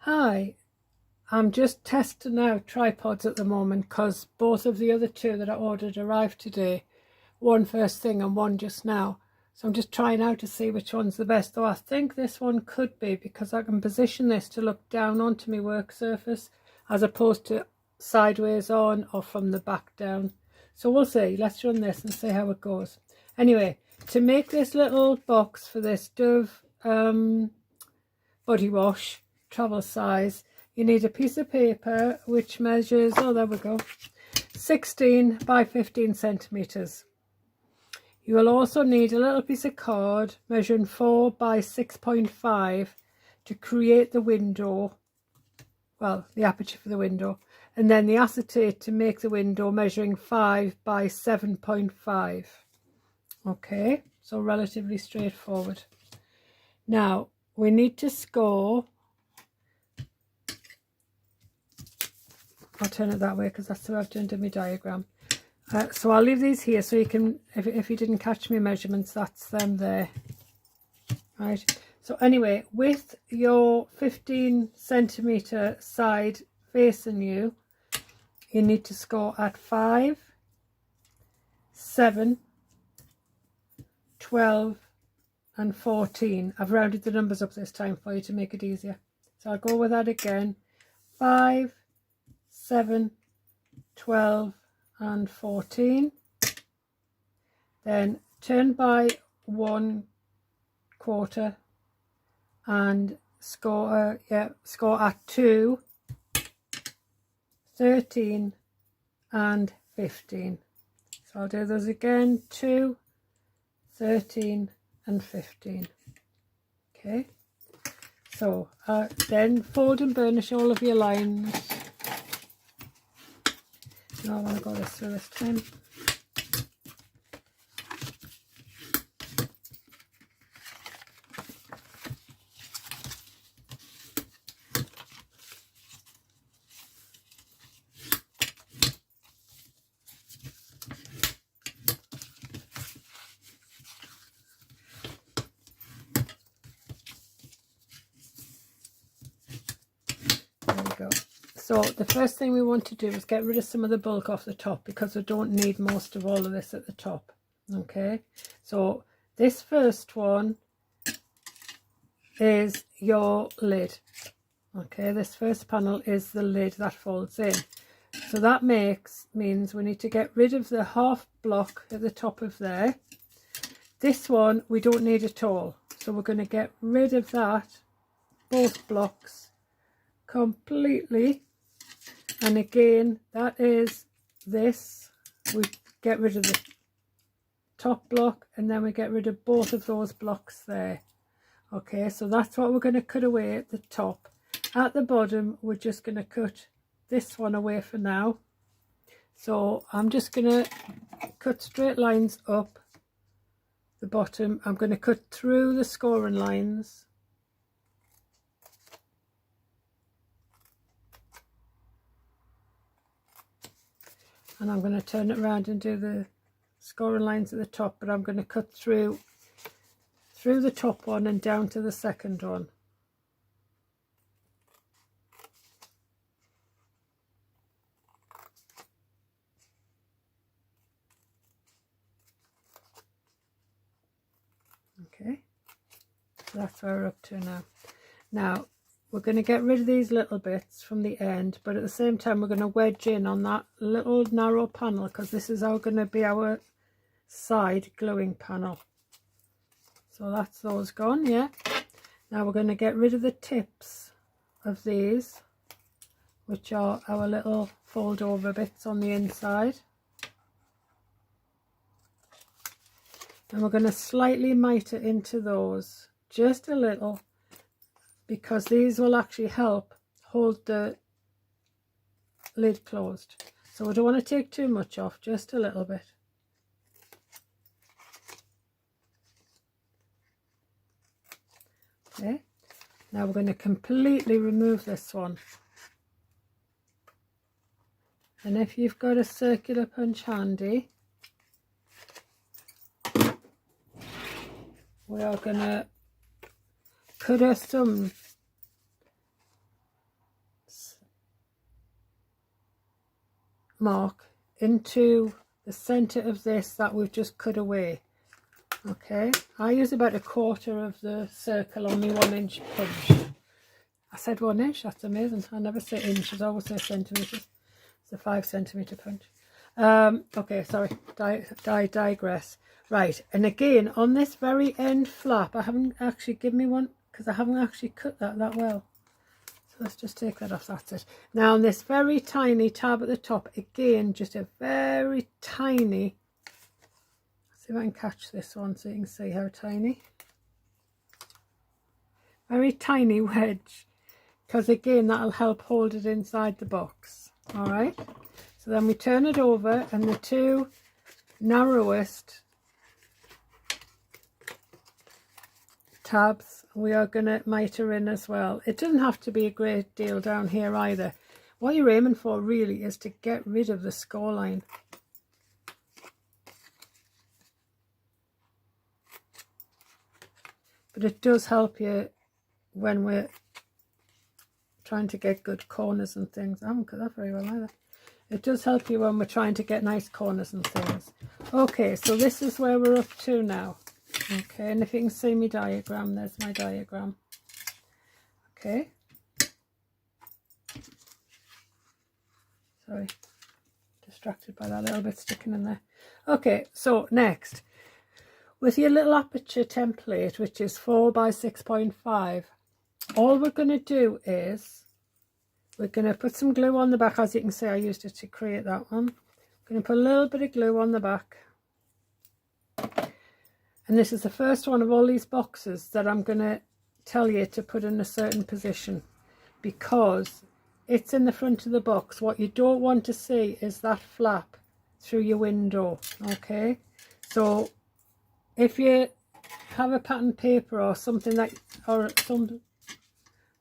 Hi, I'm just testing out tripods at the moment because both of the other two that I ordered arrived today. One first thing and one just now. So I'm just trying out to see which one's the best. Though I think this one could be because I can position this to look down onto my work surface as opposed to sideways on or from the back down. So we'll see. Let's run this and see how it goes. Anyway, to make this little box for this Dove body wash travel size, you need a piece of paper which measures, oh there we go, 16 by 15 centimeters. You will also need a little piece of card measuring 4 by 6.5 to create the window, well, the aperture for the window, and then the acetate to make the window measuring 5 by 7.5. Okay, so relatively straightforward. Now we need to score, I'll turn it that way because that's how I've done my diagram. So I'll leave these here so you can, if you didn't catch my measurements, that's them there. Right, so anyway, with your 15 centimeter side facing you, you need to score at 5, 7, 12 and 14. I've rounded the numbers up this time for you to make it easier. So I'll go with that again. 5, 7, 12 and 14. Then turn by 1/4 and score at 2, 13 and 15. So I'll do those again, 2, 13 and 15. Okay, so then fold and burnish all of your lines. Now I want to go this through this time. Go. So the first thing we want to do is get rid of some of the bulk off the top because we don't need most of all of this at the top. Okay, so this first one is your lid. Okay, this first panel is the lid that folds in. So that means we need to get rid of the half block at the top of there. This one we don't need at all, so we're going to get rid of that, both blocks completely. And again, that is this, we get rid of the top block and then we get rid of both of those blocks there. Okay, so that's what we're going to cut away at the top. At the bottom we're just going to cut this one away for now. So I'm just going to cut straight lines up the bottom. I'm going to cut through the scoring lines. And I'm going to turn it around and do the scoring lines at the top, but I'm going to cut through the top one and down to the second one. Okay, so that's where we're up to now. Now we're going to get rid of these little bits from the end, but at the same time we're going to wedge in on that little narrow panel because this is going to be our side gluing panel. So that's those gone. Yeah, now we're going to get rid of the tips of these, which are our little fold over bits on the inside, and we're going to slightly miter into those just a little, because these will actually help hold the lid closed. So we don't want to take too much off, just a little bit. Okay, now we're going to completely remove this one. And if you've got a circular punch handy, we are going to cut us some mark into the center of this that we've just cut away. Okay, I use about 1/4 of the circle on my 1-inch punch. I said 1 inch, that's amazing. I never say inches, I always say centimeters. It's a 5 centimeter punch. Okay, sorry, digress. Right, and again, on this very end flap, I haven't actually given me one because I haven't actually cut that well. So let's just take that off, that's it. Now on this very tiny tab at the top, again, just a very tiny, see if I can catch this one so you can see how tiny. Very tiny wedge, because again, that'll help hold it inside the box. All right, so then we turn it over, and the two narrowest tabs we are going to miter in as well. It doesn't have to be a great deal down here either. What you're aiming for really is to get rid of the score line. But it does help you when we're trying to get good corners and things. I haven't cut that very well either. It does help you when we're trying to get nice corners and things. Okay, so this is where we're up to now. Okay, and if you can see my diagram, there's my diagram. Okay. Sorry, distracted by that little bit sticking in there. Okay, so next, with your little aperture template, which is 4 by 6.5, all we're going to do is we're going to put some glue on the back. As you can see, I used it to create that one. I'm going to put a little bit of glue on the back. And this is the first one of all these boxes that I'm going to tell you to put in a certain position, because it's in the front of the box. What you don't want to see is that flap through your window. Okay, so if you have a pattern paper or something that, or some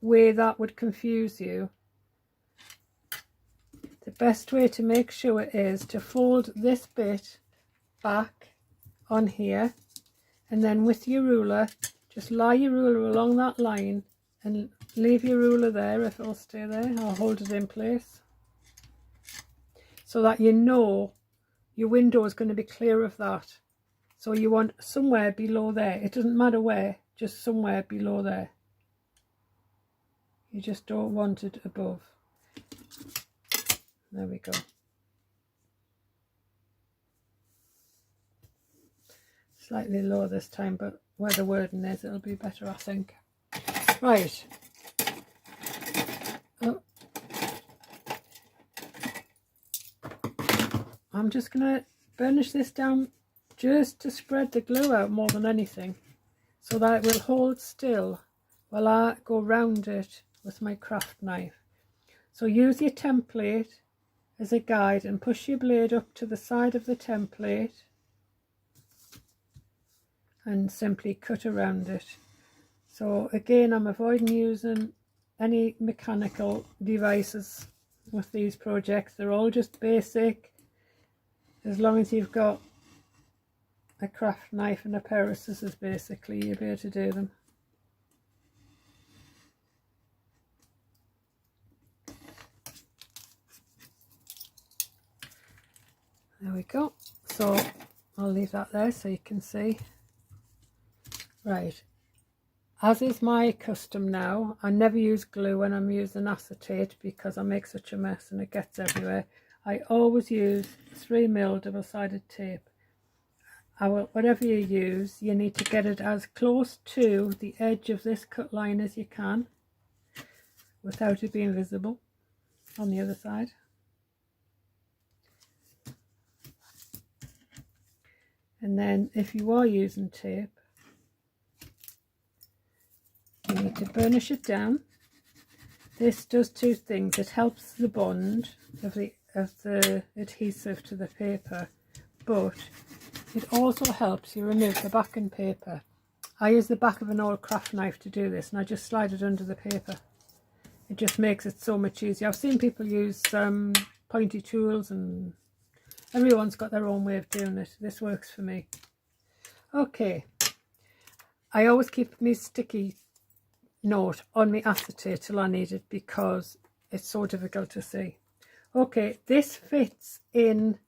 way that would confuse you, the best way to make sure is to fold this bit back on here, and then with your ruler, just lie your ruler along that line and leave your ruler there, if it'll stay there, or hold it in place, so that you know your window is going to be clear of that. So you want somewhere below there. It doesn't matter where, just somewhere below there. You just don't want it above. There we go. Slightly lower this time, but where the wording is, it'll be better, I think. Right. Oh. I'm just going to burnish this down just to spread the glue out more than anything, so that it will hold still while I go round it with my craft knife. So use your template as a guide and push your blade up to the side of the template and simply cut around it. So again, I'm avoiding using any mechanical devices with these projects. They're all just basic. As long as you've got a craft knife and a pair of scissors, basically, you'll be able to do them. There we go. So I'll leave that there so you can see. Right, as is my custom now, I never use glue when I'm using acetate because I make such a mess and it gets everywhere. I always use 3mm double-sided tape. Whatever you use, you need to get it as close to the edge of this cut line as you can without it being visible on the other side. And then if you are using tape, you need to burnish it down. This does two things. It helps the bond of the adhesive to the paper, but it also helps you remove the backing paper. I use the back of an old craft knife to do this, and I just slide it under the paper. It just makes it so much easier. I've seen people use pointy tools, and everyone's got their own way of doing it. This works for me. Okay, I always keep my sticky note on my acetate till I need it because it's so difficult to see. Okay, this fits in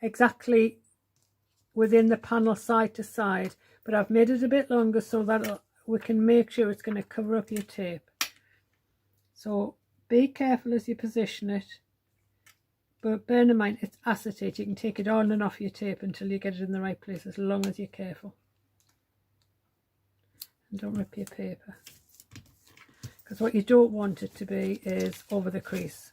exactly within the panel side to side, but I've made it a bit longer so that we can make sure it's going to cover up your tape. So be careful as you position it, but bear in mind it's acetate. You can take it on and off your tape until you get it in the right place, as long as you're careful. And don't rip your paper, because what you don't want it to be is over the crease.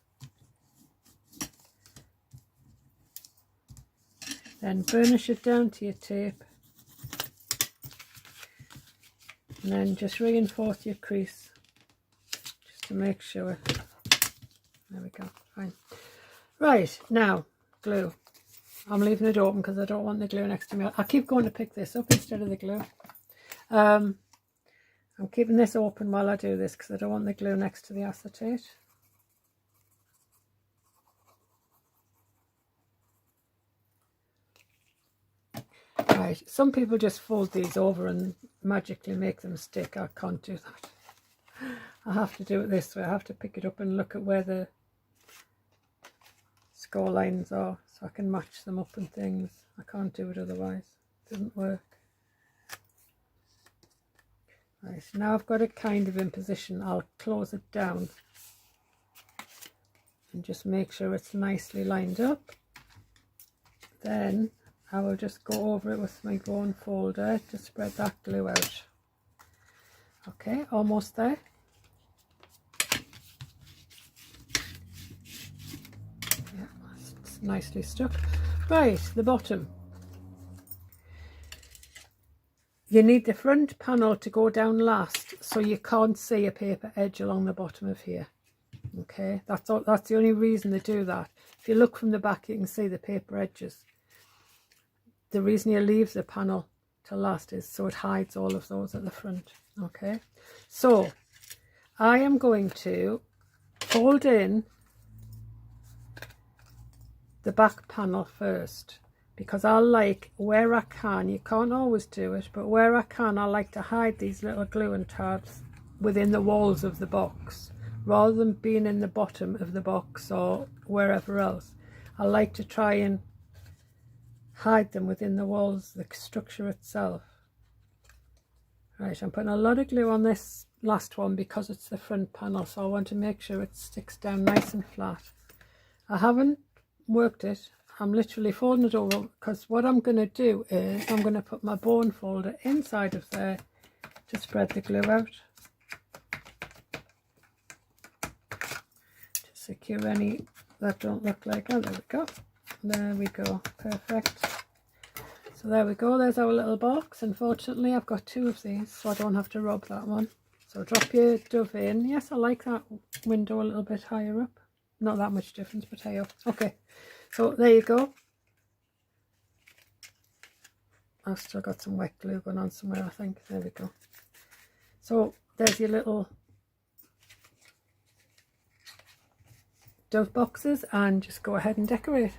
Then burnish it down to your tape, and then just reinforce your crease just to make sure. There we go, fine. Right, now glue. I'm leaving it open because I don't want the glue next to me. I keep going to pick this up instead of the glue. I'm keeping this open while I do this because I don't want the glue next to the acetate. Right, some people just fold these over and magically make them stick. I can't do that. I have to do it this way. I have to pick it up and look at where the score lines are so I can match them up and things. I can't do it otherwise. It doesn't work. Right, now I've got it kind of in position. I'll close it down and just make sure it's nicely lined up. Then I will just go over it with my bone folder to spread that glue out. Okay, almost there. Yeah, it's nicely stuck. Right, the bottom. You need the front panel to go down last, so you can't see a paper edge along the bottom of here. Okay, that's the only reason they do that. If you look from the back, you can see the paper edges. The reason you leave the panel to last is so it hides all of those at the front. Okay, so I am going to fold in the back panel first, because I like, where I can, you can't always do it, but where I can, I like to hide these little glue tabs within the walls of the box rather than being in the bottom of the box or wherever else. I like to try and hide them within the walls, the structure itself. Right, I'm putting a lot of glue on this last one because it's the front panel, so I want to make sure it sticks down nice and flat. I haven't worked it. I'm literally folding it over, because what I'm going to do is I'm going to put my bone folder inside of there to spread the glue out, to secure any that don't look like. Oh, there we go. There we go. Perfect. So there we go. There's our little box. Unfortunately, I've got two of these, so I don't have to rub that one. So drop your dove in. Yes, I like that window a little bit higher up. Not that much difference, but hey up. Okay. So there you go. I've still got some wet glue going on somewhere, I think. There we go. So there's your little dove boxes, and just go ahead and decorate.